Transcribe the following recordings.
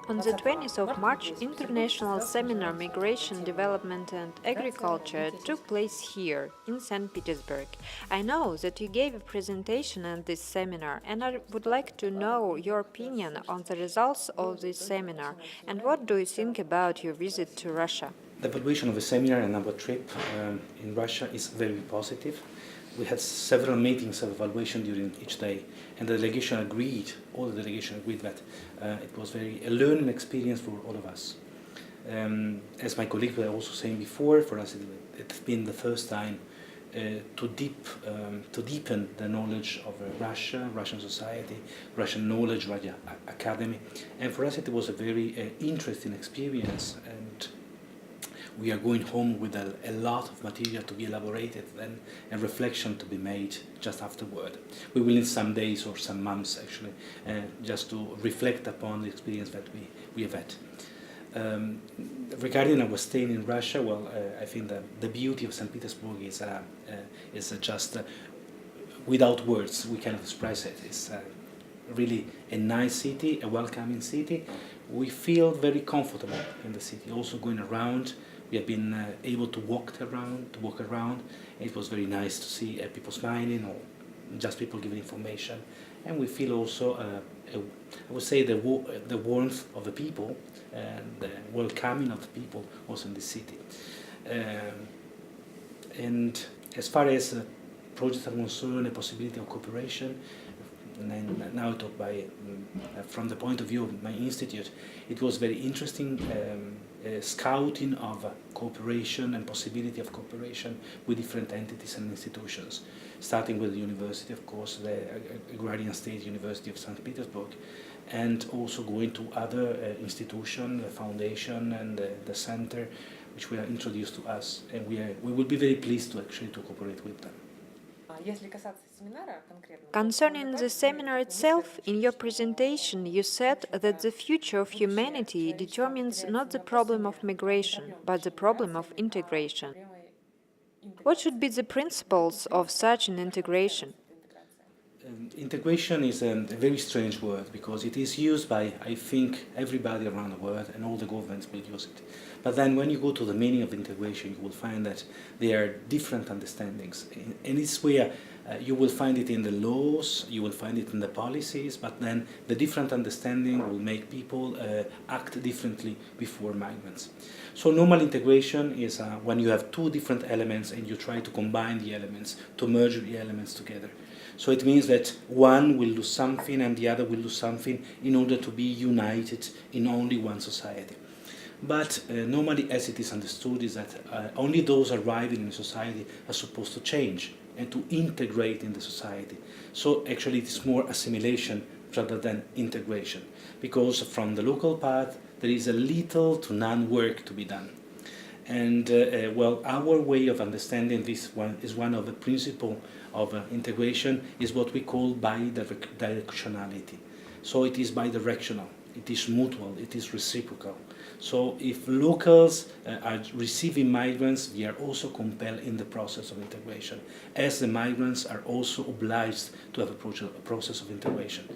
On the 20th of March, International Seminar Migration, Development and Agriculture took place here, in St. Petersburg. I know that you gave a presentation at this seminar, and I would like to know your opinion on the results of this seminar, and what do you think about your visit to Russia? The evaluation of the seminar and our trip in Russia is very positive. We had several meetings of evaluation during each day, and the delegation agreed, all the delegation agreed that it was a learning experience for all of us. As my colleagues were also saying before, for us it's been the first time to deepen the knowledge of Russia, Russian society, Russian knowledge, Russian academy, and for us it was a very interesting experience. And we are going home with a lot of material to be elaborated and reflection to be made just afterward. We will need some days or some months actually just to reflect upon the experience that we have had. Regarding our stay in Russia, well, I think that the beauty of St. Petersburg is just without words we cannot express it. It's really a nice city, a welcoming city. We feel very comfortable in the city. Also going around, we have been able to walk around. It was very nice to see people smiling or just people giving information. And we feel also, I would say, the warmth of the people and the welcoming of the people also in the city. And as far as projects are concerned, the possibility of cooperation, and now I talk from the point of view of my institute, it was very interesting scouting of cooperation and possibility of cooperation with different entities and institutions, starting with the university, of course, the Agrarian State University of St. Petersburg, and also going to other institutions, the foundation and the center, which were introduced to us, and we will be very pleased to cooperate with them. Concerning the seminar itself, in your presentation you said that the future of humanity determines not the problem of migration, but the problem of integration. What should be the principles of such an integration? Integration is a very strange word because it is used by, I think, everybody around the world, and all the governments will use it. But then when you go to the meaning of integration, you will find that there are different understandings. And it's where you will find it in the laws, you will find it in the policies, but then the different understanding will make people act differently before migrants. So normal integration is when you have two different elements and you try to combine the elements, to merge the elements together. So it means that one will lose something and the other will lose something in order to be united in only one society. But normally, as it is understood, is that only those arriving in a society are supposed to change and to integrate in the society. So actually it is more assimilation rather than integration, because from the local part there is a little to none work to be done. And well, our way of understanding this one is one of the principles of integration is what we call bidirectionality. So it is bidirectional, it is mutual, it is reciprocal. So if locals are receiving migrants, we are also compelled in the process of integration, as the migrants are also obliged to have a process of integration.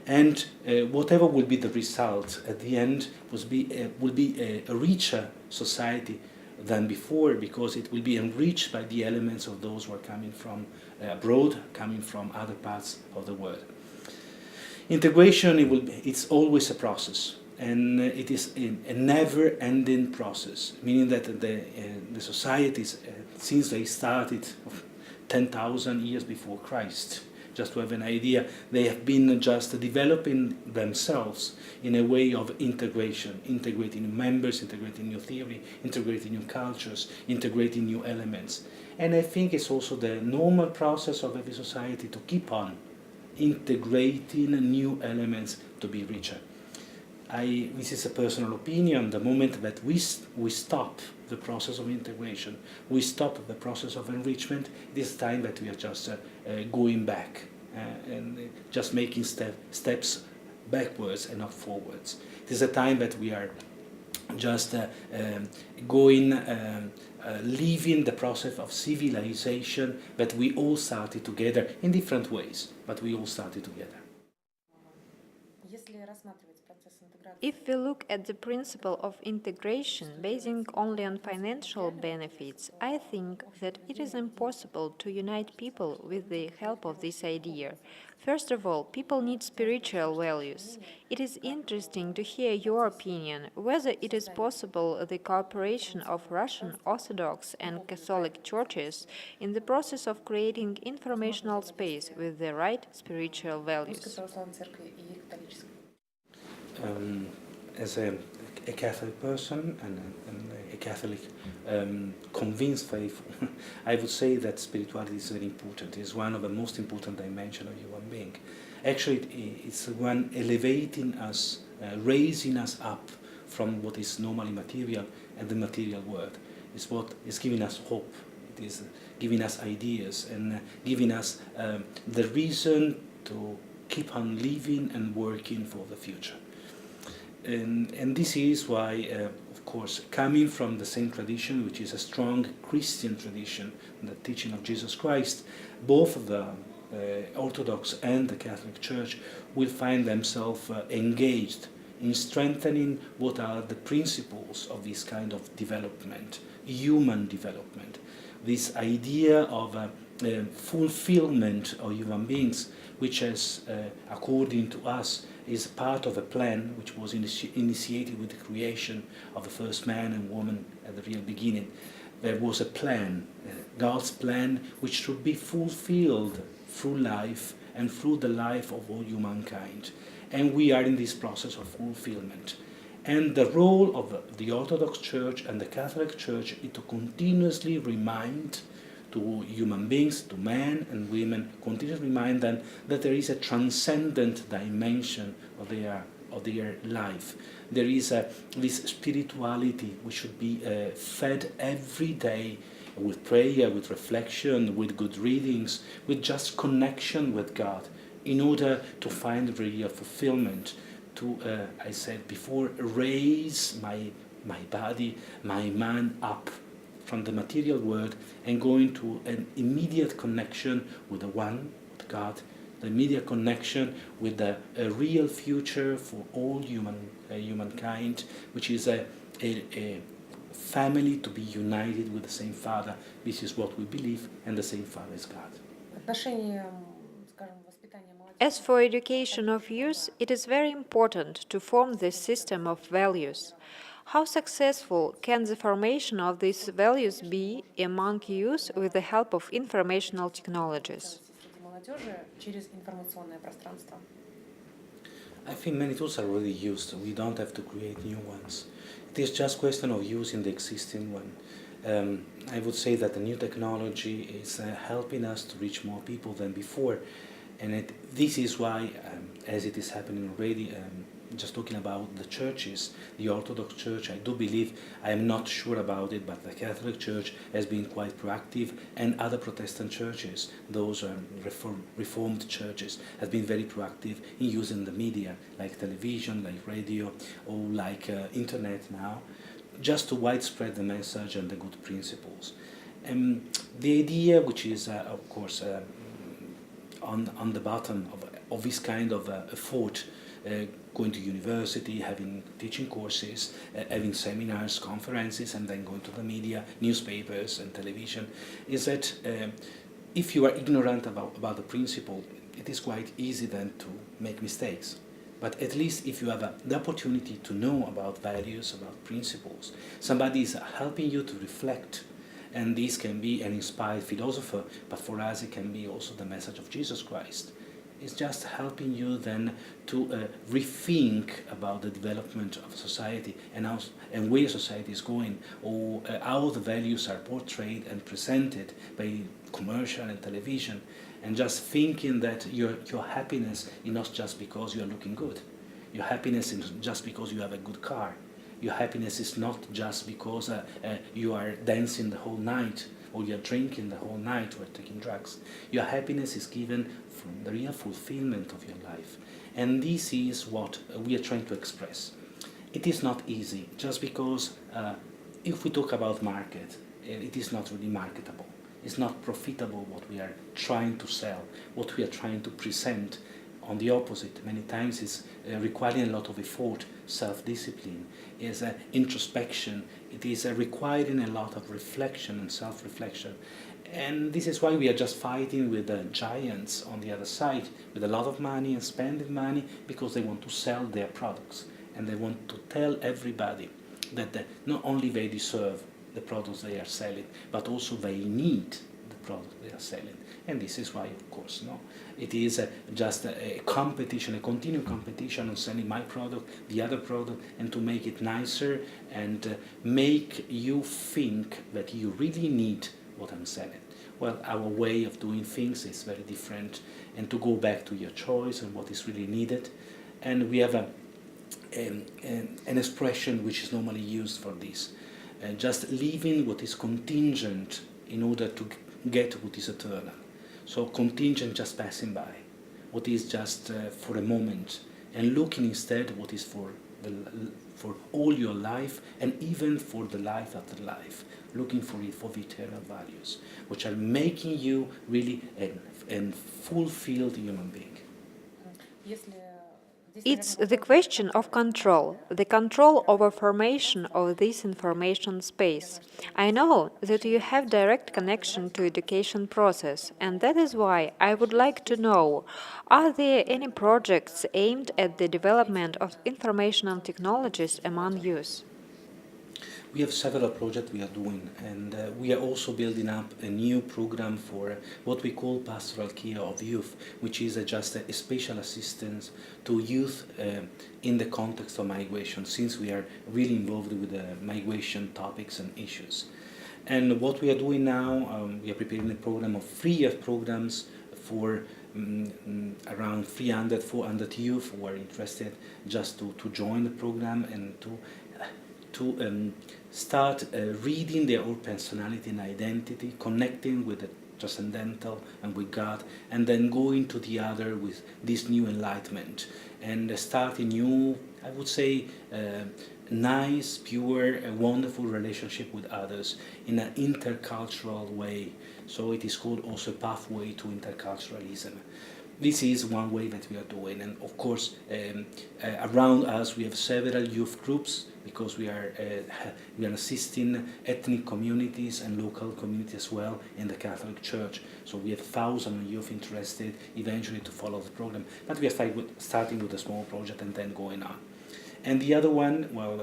And whatever will be the result at the end will be a richer society than before, because it will be enriched by the elements of those who are coming from abroad, coming from other parts of the world. Integration, it's always a process, and it is a never-ending process, meaning that the societies, since they started 10,000 years before Christ, just to have an idea, they have been just developing themselves in a way of integration, integrating new members, integrating new theory, integrating new cultures, integrating new elements. And I think it's also the normal process of every society to keep on integrating new elements to be richer. This is a personal opinion. The moment that we stop the process of integration, we stop the process of enrichment, it is time that we are just going back and just making steps backwards and not forwards. It is a time that we are just leaving the process of civilization that we all started together in different ways, but we all started together. If we look at the principle of integration basing only on financial benefits, I think that it is impossible to unite people with the help of this idea. First of all, people need spiritual values. It is interesting to hear your opinion whether it is possible the cooperation of Russian Orthodox and Catholic churches in the process of creating informational space with the right spiritual values. Um, as a Catholic person and a Catholic convinced faithful, I would say that spirituality is very important. It's one of the most important dimensions of human being. Actually, it's one elevating us, raising us up from what is normally material and the material world. It's what is giving us hope. It is giving us ideas and giving us the reason to keep on living and working for the future. And this is why, of course, coming from the same tradition, which is a strong Christian tradition, the teaching of Jesus Christ, both the Orthodox and the Catholic Church will find themselves engaged in strengthening what are the principles of this kind of development, human development, this idea of fulfillment of human beings, which is, according to us, is part of a plan which was initiated with the creation of the first man and woman at the real beginning. There was a plan, God's plan, which should be fulfilled through life and through the life of all humankind. And we are in this process of fulfillment. And the role of the Orthodox Church and the Catholic Church is to continuously remind to human beings, to men and women, continuously remind them that there is a transcendent dimension of their life. There is this spirituality which should be fed every day with prayer, with reflection, with good readings, with just connection with God, in order to find real fulfillment, to, I said before, raise my body, my man up from the material world and go into an immediate connection with the One, with God, the immediate connection with a real future for all humankind, which is a family to be united with the same Father. This is what we believe, and the same Father is God. As for education of youth, it is very important to form this system of values. How successful can the formation of these values be among youth with the help of informational technologies? I think many tools are already used. We don't have to create new ones. It is just a question of using the existing one. I would say that the new technology is helping us to reach more people than before. And this is why, as it is happening already, just talking about the churches, the Orthodox Church, I do believe, I am not sure about it, but the Catholic Church has been quite proactive, and other Protestant churches, those Reformed churches, have been very proactive in using the media, like television, like radio, or like internet now, just to widespread the message and the good principles. The idea, which is, of course, on the bottom of this kind of effort, going to university, having teaching courses, having seminars, conferences, and then going to the media, newspapers and television, is that if you are ignorant about the principle, it is quite easy then to make mistakes. But at least if you have the opportunity to know about values, about principles, somebody is helping you to reflect. And this can be an inspired philosopher, but for us it can be also the message of Jesus Christ. It's just helping you then to rethink about the development of society and where society is going, or how the values are portrayed and presented by commercial and television, and just thinking that your happiness is not just because you are looking good. Your happiness is just because you have a good car. Your happiness is not just because you are dancing the whole night, or you're drinking the whole night, or taking drugs. Your happiness is given from the real fulfillment of your life. And this is what we are trying to express. It is not easy, just because if we talk about market, it is not really marketable. It's not profitable what we are trying to sell, what we are trying to present on the opposite. Many times it's requiring a lot of effort, self-discipline, is introspection. It is requiring a lot of reflection and self-reflection. And this is why we are just fighting with the giants on the other side, with a lot of money and spending money, because they want to sell their products. And they want to tell everybody that not only they deserve the products they are selling, but also they need the product they are selling. And this is why, of course, no, it is just a competition, a continued competition on selling my product, the other product, and to make it nicer and make you think that you really need what I'm selling. Well, our way of doing things is very different, and to go back to your choice and what is really needed. And we have an expression which is normally used for this. Just leaving what is contingent in order to get what is eternal. So contingent, just passing by, what is just for a moment, and looking instead what is for all your life, and even for the life after life, looking for it, for the eternal values, which are making you really a fulfilled human being. It's the question of control, the control over formation of this information space. I know that you have direct connection to education process, and that is why I would like to know, are there any projects aimed at the development of informational technologies among youth? We have several projects we are doing, and we are also building up a new program for what we call pastoral care of youth, which is just a special assistance to youth in the context of migration, since we are really involved with the migration topics and issues. And what we are doing now, we are preparing a program of 3-year programs for around 300, 400 youth who are interested just to join the program and to start reading their own personality and identity, connecting with the transcendental and with God, and then going to the other with this new enlightenment and start a new, I would say, nice, pure, wonderful relationship with others in an intercultural way. So it is called also a pathway to interculturalism. This is one way that we are doing, and of course around us we have several youth groups, because we are assisting ethnic communities and local communities as well in the Catholic Church. So we have thousands of youth interested eventually to follow the program, but we are starting with a small project and then going on. And the other one, well,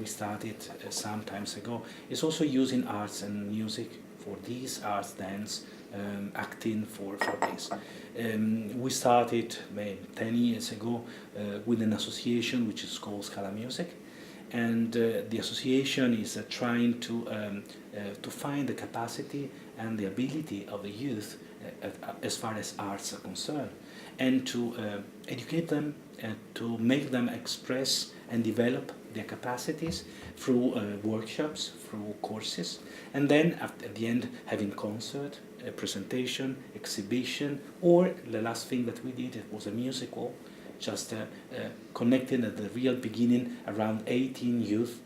we started some times ago, is also using arts and music for these, arts, dance, acting for this. We started 10 years ago with an association which is called Scalabrini, and the association is trying to find the capacity and the ability of the youth as far as arts are concerned, and to educate them and to make them express and develop their capacities through workshops, through courses, and then at the end having concert, a presentation, exhibition, or the last thing that we did was a musical, just connecting at the real beginning around 18 youth,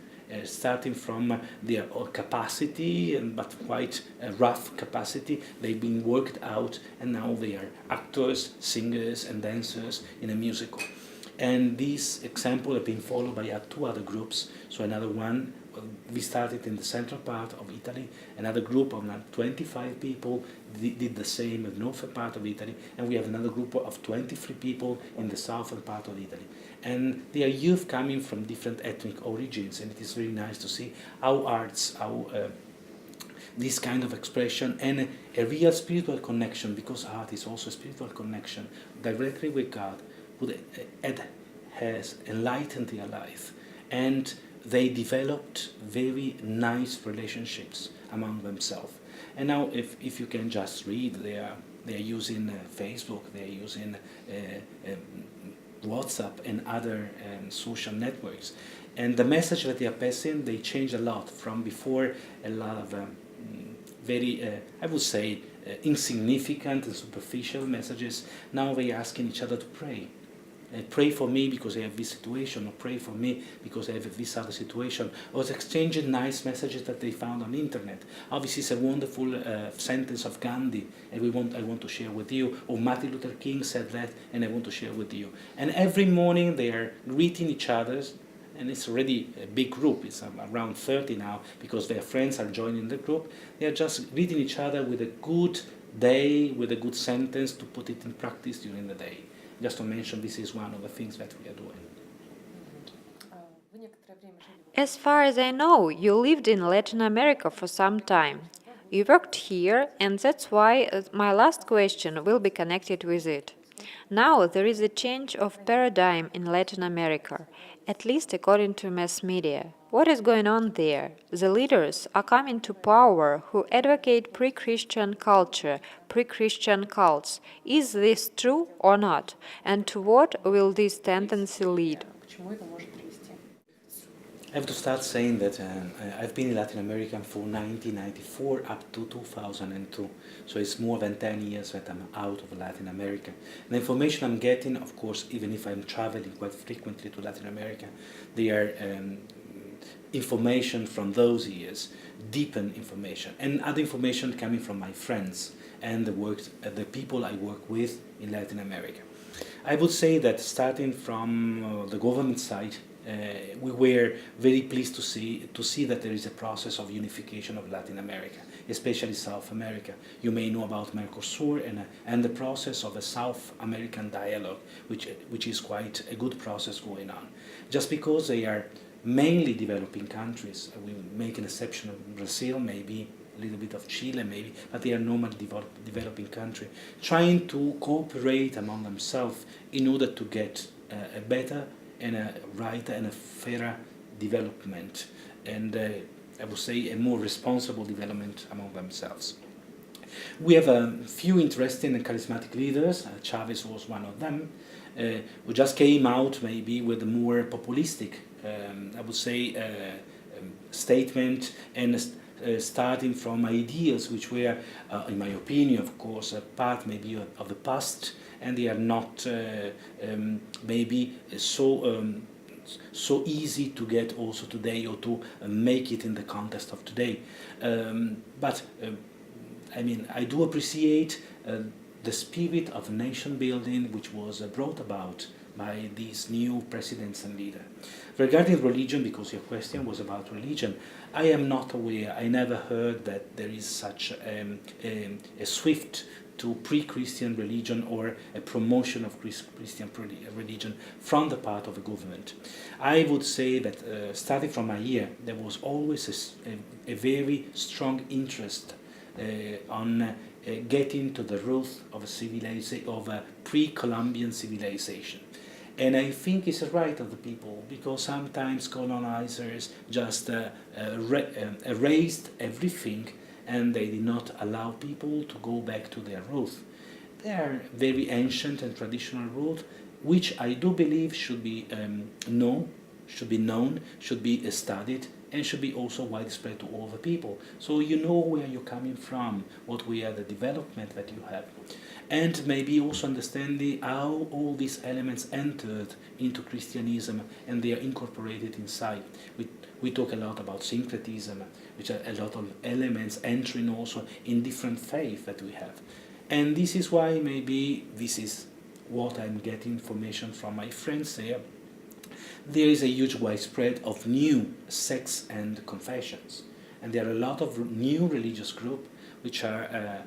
starting from their capacity, but quite rough capacity. They've been worked out, and now they are actors, singers, and dancers in a musical. And this example has been followed by 2 other groups. So another one, we started in the central part of Italy. Another group of 25 people did the same in the northern part of Italy. And we have another group of 23 people in the southern part of Italy. And they are youth coming from different ethnic origins. And it is very nice to see how arts, how this kind of expression and a real spiritual connection, because art is also a spiritual connection directly with God, has enlightened their life, and they developed very nice relationships among themselves. And now, if you can just read, they are using Facebook, they are using WhatsApp and other social networks, and the message that they are passing, they change a lot from before. A lot of very, I would say, insignificant and superficial messages. Now they are asking each other to pray. pray for me because I have this situation, or pray for me because I have this other situation, or exchanging nice messages that they found on the internet. Obviously, it's a wonderful sentence of Gandhi, and I want to share with you, or Martin Luther King said that, and I want to share with you. And every morning they are greeting each other, and it's already a big group, it's around 30 now, because their friends are joining the group. They are just greeting each other with a good day, with a good sentence to put it in practice during the day. Just to mention, this is one of the things that we are doing. As far as I know, you lived in Latin America for some time. You worked here, and that's why my last question will be connected with it. Now there is a change of paradigm in Latin America, at least according to mass media. What is going on there? The leaders are coming to power who advocate pre-Christian culture, pre-Christian cults. Is this true or not? And to what will this tendency lead? I have to start saying that I've been in Latin America from 1994 up to 2002. So it's more than 10 years that I'm out of Latin America. And the information I'm getting, of course, even if I'm traveling quite frequently to Latin America, they are information from those years, deepened information, and other information coming from my friends and the people I work with in Latin America. I would say that starting from the government side, we were very pleased to see that there is a process of unification of Latin America, especially South America. You may know about Mercosur and the process of a South American dialogue, which is quite a good process going on. Just because they are mainly developing countries, we make an exception of Brazil, maybe a little bit of Chile, maybe, but they are normal developing country, trying to cooperate among themselves in order to get a better and a righter and a fairer development, and I would say a more responsible development among themselves. We have a few interesting and charismatic leaders. Chavez was one of them, who just came out maybe with a more populistic, I would say, statement, and starting from ideas which were, in my opinion, of course, a part maybe of the past, and they are not maybe so easy to get also today, or to make it in the context of today. But I mean, I do appreciate the spirit of nation building which was brought about by these new presidents and leaders. Regarding religion, because your question was about religion, I am not aware, I never heard that there is such a swift to pre-Christian religion or a promotion of Christian religion from the part of the government. I would say that starting from my year, there was always a very strong interest on getting to the roots of a pre-Columbian civilization. And I think it's a right of the people, because sometimes colonizers just erased everything, and they did not allow people to go back to their roots. They are very ancient and traditional roots, which I do believe should be known, should be studied, and should be also widespread to all the people. So you know where you're coming from, what were the development that you have. And maybe also understanding how all these elements entered into Christianism and they are incorporated inside. We talk a lot about syncretism, which are a lot of elements entering also in different faiths that we have. And this is why maybe this is what I'm getting information from my friends there. There is a huge widespread of new sects and confessions. And there are a lot of new religious groups which are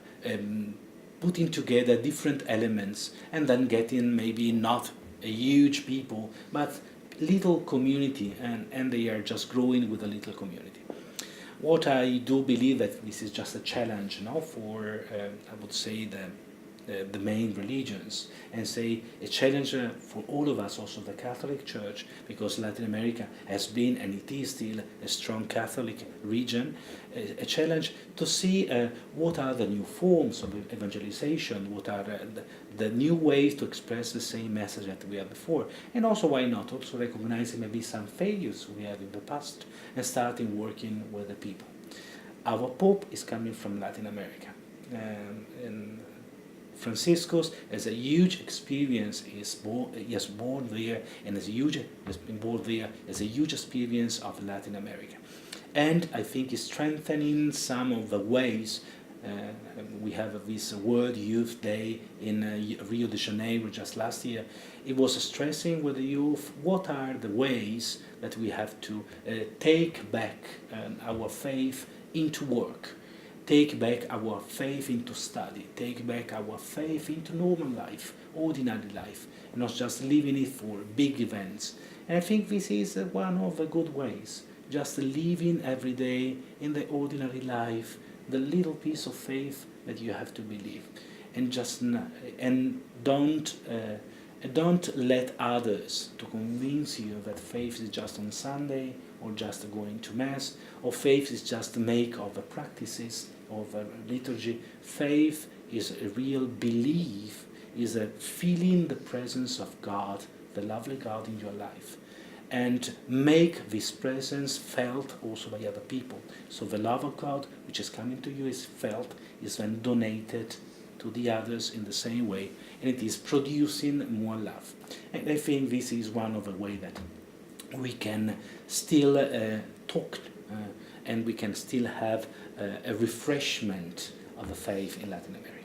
putting together different elements and then getting maybe not a huge people, but little community, and they are just growing with a little community. What I do believe that this is just a challenge now for, I would say, the main religions, and say a challenge for all of us, also the Catholic Church, because Latin America has been and it is still a strong Catholic region, a challenge to see what are the new forms of evangelization, what are the new ways to express the same message that we had before, and also why not also recognizing maybe some failures we had in the past and starting working with the people. Our Pope is coming from Latin America, and Francisco's has a huge experience. He was born there and has been born there, has a huge experience of Latin America. And I think it's strengthening some of the ways. We have this World Youth Day in Rio de Janeiro just last year. It was stressing with the youth what are the ways that we have to take back our faith into work, take back our faith into study, take back our faith into normal life, ordinary life, and not just living it for big events. And I think this is one of the good ways, just living every day in the ordinary life, the little piece of faith that you have to believe, and don't let others to convince you that faith is just on Sunday or just going to mass, or faith is just the make of the practices of a liturgy. Faith is a real belief, is a feeling the presence of God, the lovely God in your life, and make this presence felt also by other people. So the love of God which is coming to you is felt, is then donated to the others in the same way, and it is producing more love. And I think this is one of the ways that we can still talk and we can still have a refreshment of the faith in Latin America.